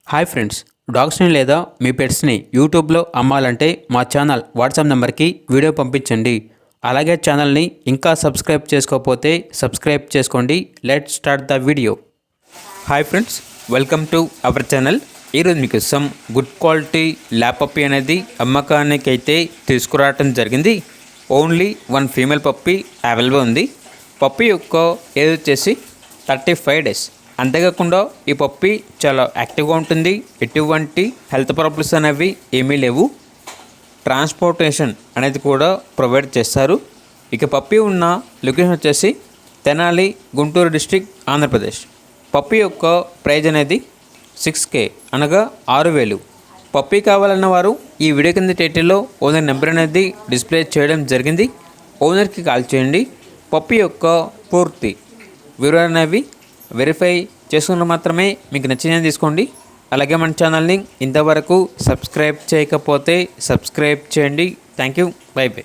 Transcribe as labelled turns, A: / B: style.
A: Hi friends, డాగ్స్ని లేదా మీ పెట్స్ని యూట్యూబ్లో అమ్మాలంటే మా ఛానల్ వాట్సాప్ నెంబర్కి వీడియో పంపించండి. అలాగే ఛానల్ని ఇంకా సబ్స్క్రైబ్ చేసుకోకపోతే సబ్స్క్రైబ్ చేసుకోండి. Let start the video. Hi friends, welcome to our channel. ఈరోజు మీకోసం గుడ్ క్వాలిటీ ల్యాబ్ పప్పీ అనేది అమ్మకానికి అయితే తీసుకురావడం జరిగింది. Only one female puppy available ఉంది. పప్పీ యొక్క ఏజ్ వచ్చేసి 35 డేస్. అంతేకాకుండా ఈ పప్పీ చాలా యాక్టివ్గా ఉంటుంది. ఎటువంటి హెల్త్ ప్రాబ్లమ్స్ అనేవి ఏమీ లేవు. ట్రాన్స్పోర్టేషన్ అనేది కూడా ప్రొవైడ్ చేస్తారు. ఇక పప్పీ ఉన్న లొకేషన్ వచ్చేసి తెనాలి, గుంటూరు డిస్ట్రిక్ట్, ఆంధ్రప్రదేశ్. పప్పీ యొక్క ప్రైజ్ అనేది 6K అనగా 6,000. పప్పీ కావాలన్న వారు ఈ వీడియో కింద టైటిల్లో ఓనర్ నెంబర్ అనేది డిస్ప్లే చేయడం జరిగింది. ఓనర్కి కాల్ చేయండి. పప్పీ యొక్క పూర్తి వివరాలు అనేవి వెరిఫై చేసుకున్న మాత్రమే మీకు నచ్చిందని తీసుకోండి. అలాగే మన ఛానల్ని ఇంతవరకు సబ్స్క్రైబ్ చేయకపోతే సబ్స్క్రైబ్ చేయండి. Thank you. By by.